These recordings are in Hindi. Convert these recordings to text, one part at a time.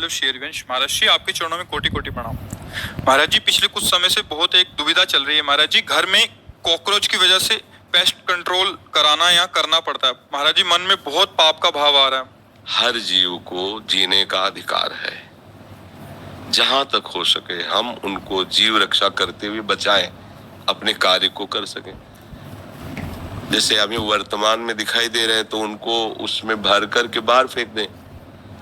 वल्लभ शेरवंश। महाराज जी आपके चरणों में कोटि कोटि प्रणाम। महाराज जी पिछले कुछ समय से बहुत एक दुविधा चल रही है महाराज जी, घर में कॉकरोच की वजह से पेस्ट कंट्रोल कराना या करना पड़ता है। महाराज जी मन में बहुत पाप का भाव आ रहा है। हर जीव को जीने का अधिकार है, जहां तक हो सके हम उनको जीव रक्षा करते हुए बचाएं, अपने कार्य को कर सकें। जैसे हमें वर्तमान में दिखाई दे रहे हैं तो उनको उसमें भर कर के बाहर फेंक दें।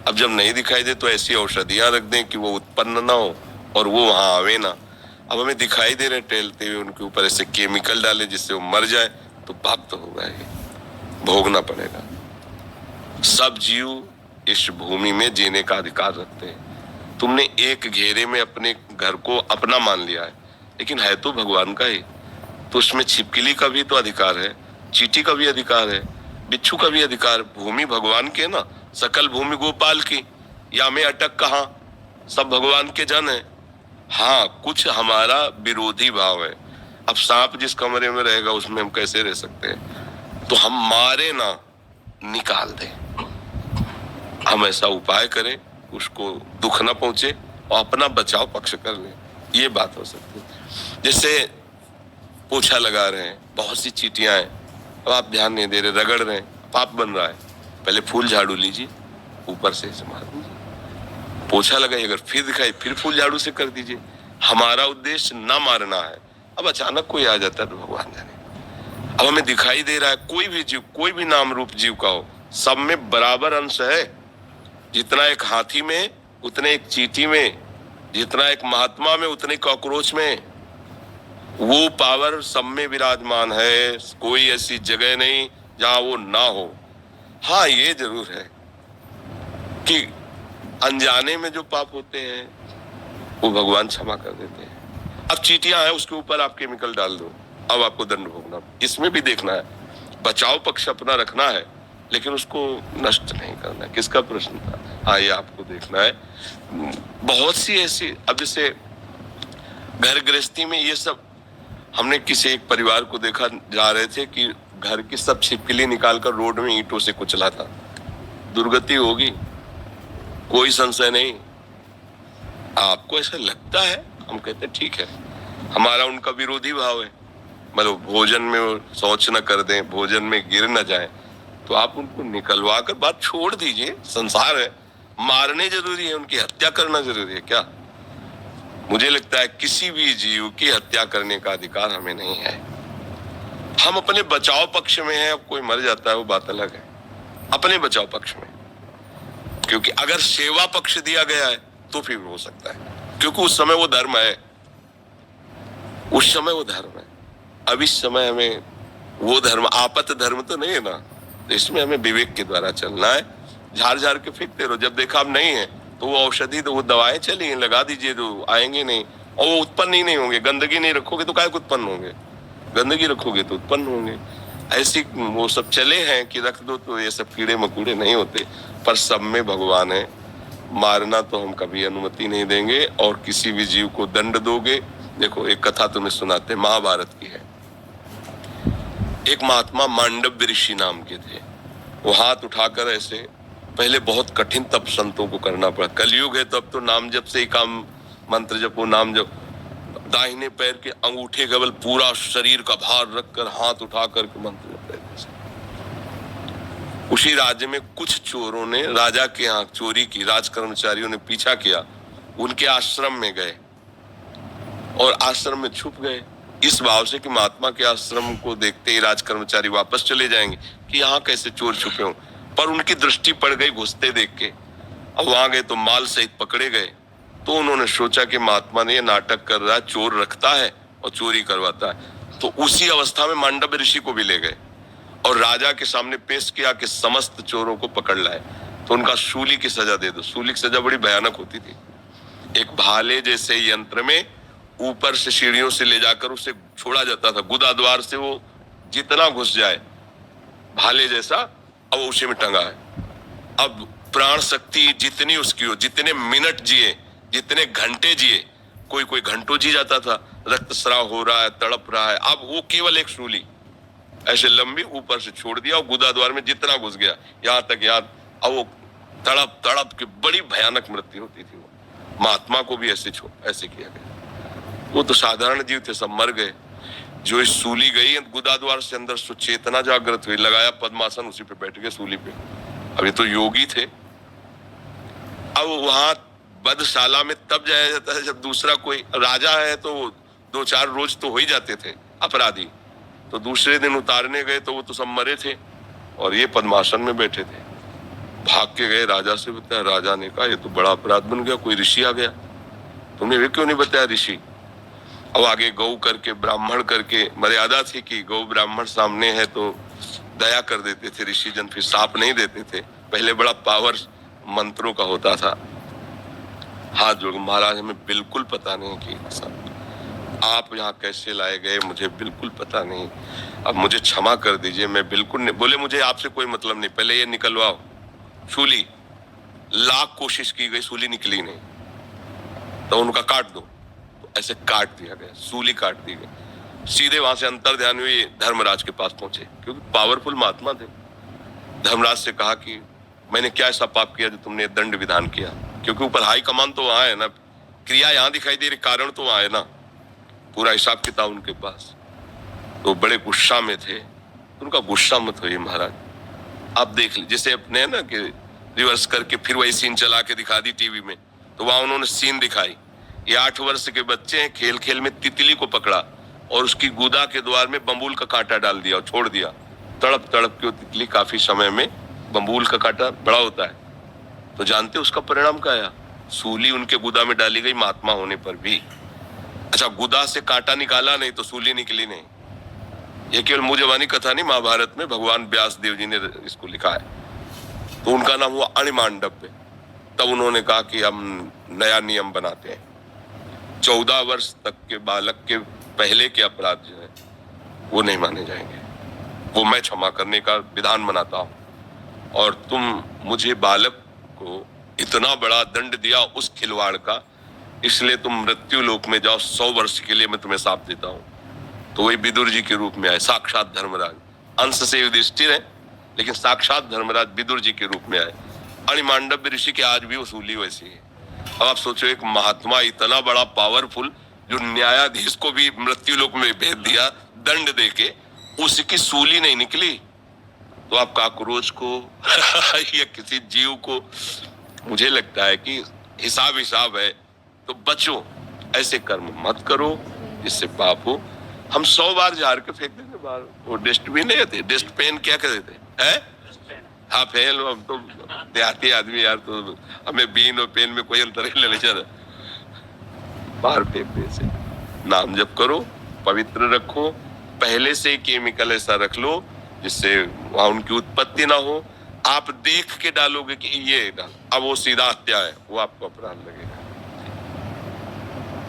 अब जब नहीं दिखाई दे तो ऐसी औषधियां रख दें कि वो उत्पन्न ना हो और वो वहां आवे ना। अब हमें दिखाई दे रहे टहलते हुए, उनके ऊपर ऐसे केमिकल डाले जिससे वो मर जाए, तो पाप तो होगा ही, भोगना पड़ेगा। सब जीव इस भूमि में जीने का अधिकार रखते हैं। तुमने एक घेरे में अपने घर को अपना मान लिया है, लेकिन है तो भगवान का ही। तो उसमें छिपकली का भी तो अधिकार है, चींटी का भी अधिकार है, बिच्छू का भी अधिकार। भूमि भगवान के ना, सकल भूमि गोपाल की, या में अटक कहाँ, सब भगवान के जन है। हाँ, कुछ हमारा विरोधी भाव है। अब सांप जिस कमरे में रहेगा उसमें हम कैसे रह सकते हैं? तो हम मारे ना, निकाल दें। हम ऐसा उपाय करें उसको दुख ना पहुंचे और अपना बचाव पक्ष कर लें, ये बात हो सकती है। जैसे पोछा लगा रहे हैं, बहुत सी चींटियां हैं, अब आप ध्यान नहीं दे रहे, रगड़ रहे हैं, पाप बन रहा है। पहले फूल झाड़ू लीजिए, ऊपर से इसे मार दीजिए, पोछा लगाइए, अगर फिर दिखाई फिर फूल झाड़ू से कर दीजिए। हमारा उद्देश्य ना मारना है। अब अचानक कोई आ जाता है तो भगवान जाने। अब हमें दिखाई दे रहा है कोई भी जीव, कोई भी नाम रूप जीव का हो, सब में बराबर अंश है। जितना एक हाथी में उतने एक चींटी में, जितना एक महात्मा में उतने कॉकरोच में, वो पावर सब में विराजमान है। कोई ऐसी जगह नहीं जहां वो ना हो। हाँ, ये जरूर है कि अनजाने में जो पाप होते हैं वो भगवान क्षमा कर देते हैं। अब चींटियां हैं, उसके ऊपर आप केमिकल डाल दो, अब आपको दंड भोगना। इसमें भी देखना है, बचाव पक्ष अपना रखना है, लेकिन उसको नष्ट नहीं करना है। किसका प्रश्न था? हाँ, ये आपको देखना है। बहुत सी ऐसी, अब जैसे घर गृहस्थी में ये सब, हमने किसी एक परिवार को देखा, जा रहे थे कि घर की सब छिपकली निकालकर रोड में ईंटों से कुचला था। दुर्गति होगी, कोई संशय नहीं। आपको ऐसा लगता है? हम कहते हैं ठीक है, हमारा उनका विरोधी भाव है, मतलब भोजन में वो शौच न कर दें, भोजन में गिर न जाए, तो आप उनको निकलवा कर बात छोड़ दीजिए। संसार है, मारने जरूरी है, उनकी हत्या करना जरूरी है क्या? मुझे लगता है किसी भी जीव की हत्या करने का अधिकार हमें नहीं है। हम अपने बचाव पक्ष में हैं। अब कोई मर जाता है वो बात अलग है, अपने बचाव पक्ष में। क्योंकि अगर सेवा पक्ष दिया गया है तो फिर हो सकता है, क्योंकि उस समय वो धर्म है, उस समय वो धर्म है। अब इस समय हमें वो धर्म, आपत धर्म तो नहीं है ना, तो इसमें हमें विवेक के द्वारा चलना है। झाड़ झाड़ के फेंकते रहो, जब देखा अब नहीं है तो वो औषधि, तो वो दवाएं चली हैं, लगा दीजिए, तो आएंगे नहीं और वो उत्पन्न ही नहीं होंगे। गंदगी नहीं रखोगे तो काय उत्पन्न होंगे, गंदगी रखोगे तो उत्पन्न होंगे। ऐसी वो सब चले हैं कि रख दो तो ये सब कीड़े मकोड़े नहीं होते। पर सब में भगवान है, मारना तो हम कभी अनुमति नहीं देंगे। और किसी भी जीव को दंड दोगे, देखो एक कथा तुम्हें सुनाते, महाभारत की है। एक महात्मा मांडव्य ऋषि नाम के थे। वो हाथ उठाकर ऐसे, पहले बहुत कठिन तप संतों को करना पड़ा। कलयुग है तो अब तो नाम जप से ही काम, मंत्र जपो, नाम जप। दाहिने पैर के अंगूठे केवल पूरा शरीर का भार रखकर हाथ उठा करके मंत्र जप रहे थे। उसी राज्य में कुछ चोरों ने राजा के यहाँ चोरी की, राज कर्मचारियों ने पीछा किया, उनके आश्रम में गए और आश्रम में छुप गए, इस भाव से कि महात्मा के आश्रम को देखते ही राज कर्मचारी वापस चले जाएंगे कि यहाँ कैसे चोर छुपे हों। पर उनकी दृष्टि पड़ गई घुसते देख के। अब वहां गए तो माल सहित पकड़े गए। तो उन्होंने सोचा कि महात्मा ने ये नाटक कर रहा है, चोर रखता है और चोरी करवाता है। तो उसी अवस्था में मांडव्य ऋषि को भी ले गए और राजा के सामने पेश किया कि समस्त चोरों को पकड़ लाए तो उनका सूली की सजा दे दो। सूली की सजा बड़ी भयानक होती थी। एक भाले जैसे यंत्र में ऊपर से सीढ़ियों से ले जाकर उसे छोड़ा जाता था, गुदा द्वार से वो जितना घुस जाए, भाले जैसा, अब उसी में टंगा है। अब प्राण शक्ति जितनी उसकी हो, जितने मिनट जिए, जितने घंटे जिए, कोई कोई घंटों जी जाता था, रक्तस्राव हो रहा है, तड़प रहा है, अब वो केवल एक सूली ऐसे लंबी ऊपर से छोड़ दिया और गुदा द्वार में जितना घुस गया, यहाँ तक याद। अब वो तड़प तड़प के बड़ी भयानक मृत्यु होती थी। वो महात्मा को भी ऐसे किया गया। वो तो साधारण जीव थे, सब मर गए। जो इस सूली गई गुदाद्वार से अंदर, चेतना जागृत हुई, लगाया पद्मासन, उसी पे बैठ गए सूली पे। अब ये तो योगी थे। अब वहां बधशाला में तब जाया जाता है जब दूसरा कोई राजा है, तो 2-4 रोज तो हो ही जाते थे अपराधी, तो दूसरे दिन उतारने गए तो वो तो सब मरे थे और ये पद्मासन में बैठे थे। भाग के गए, राजा से बताया। राजा ने कहा ये तो बड़ा अपराध बन गया, कोई ऋषि आ गया, तुमने वे क्यों नहीं बताया ऋषि। अब आगे गौ करके ब्राह्मण करके मर्यादा थी कि गौ ब्राह्मण सामने है तो दया कर देते थे ऋषि जन, फिर साप नहीं देते थे। पहले बड़ा पावर मंत्रों का होता था। हाथ जोड़, महाराज हमें बिल्कुल पता नहीं कि आप यहाँ कैसे लाए गए, मुझे बिल्कुल पता नहीं, अब मुझे क्षमा कर दीजिए, मैं बिल्कुल नहीं। बोले मुझे आपसे कोई मतलब नहीं, पहले ये निकलवाओ सूली। लाख कोशिश की गई, सूली निकली नहीं, तो उनका काट दो, तो ऐसे काट दिया गया, सूली काट दी गई। सीधे वहां से अंतर ध्यान हुई, धर्मराज के पास पहुंचे, क्योंकि पावरफुल महात्मा थे। धर्मराज से कहा कि मैंने क्या ऐसा पाप किया जो तुमने दंड विधान किया, क्योंकि ऊपर हाई कमान तो वहां है ना, क्रिया यहाँ दिखाई दे रही, कारण तो वहां है ना, पूरा हिसाब किताब उनके पास। तो बड़े गुस्सा में थे। उनका गुस्सा मत होइए महाराज, आप देख लीजिए, जैसे अपने ना कि रिवर्स करके फिर वही सीन चला के दिखा दी टीवी में, तो वहां उन्होंने सीन दिखाई। ये 8 वर्ष के बच्चे हैं, खेल खेल में तितली को पकड़ा और उसकी गुदा के द्वार में बम्बूल का कांटा डाल दिया और छोड़ दिया। तड़प तड़प के वो तितली काफी समय में, बम्बूल का कांटा बड़ा होता है, तो जानते उसका परिणाम क्या आया, सूली उनके गुदा में डाली गई महात्मा होने पर भी। अच्छा, गुदा से कांटा निकाला नहीं तो सूली निकली नहीं। ये केवल मुंह जबानी कथा नहीं, महाभारत में भगवान व्यास देव जी ने इसको लिखा है। तो उनका नाम हुआ अणिमांडव्य। तब उन्होंने कहा कि हम नया नियम बनाते हैं, 14 वर्ष तक के बालक के पहले के अपराध जो है वो नहीं माने जाएंगे, वो मैं क्षमा करने का विधान बनाता हूं। और तुम मुझे बालक को इतना बड़ा दंड दिया उस खिलवाड़ का, इसलिए तुम मृत्यु लोक में जाओ, 100 वर्ष के लिए मैं तुम्हें शाप देता हूं। तो वही विदुर जी के रूप में आए, साक्षात धर्मराज। अंश से युधिष्ठिर है, लेकिन साक्षात धर्मराज विदुर जी के रूप में आए। अणिमांडव्य ऋषि की आज भी वसूली वैसी है। अब आप सोचो, एक महात्मा इतना बड़ा पावरफुल, जो न्यायाधीश को भी मृत्यु लोक में भेज दिया दंड देके, उसकी सूली नहीं निकली, तो आप काकरोच को या किसी जीव को, मुझे लगता है कि हिसाब है, तो बचो, ऐसे कर्म मत करो जिससे पाप हो। हम 100 बार झाड़ के फेंक देते बाहर, वो डस्टबिन नहीं होते, डस्टबिन क्या कहते हैं, हाँ फेल। हम तो देहाती आदमी यार, तो हमें बीन और पेन में कोई अंतर नहीं लेने चल, बाहर फेंकने से। नाम जप करो, पवित्र रखो, पहले से केमिकल ऐसा रख लो जिससे वहां उनकी उत्पत्ति ना हो। आप देख के डालोगे कि ये डाल, अब वो सीधा हत्या है, वो आपको अपराध लगेगा।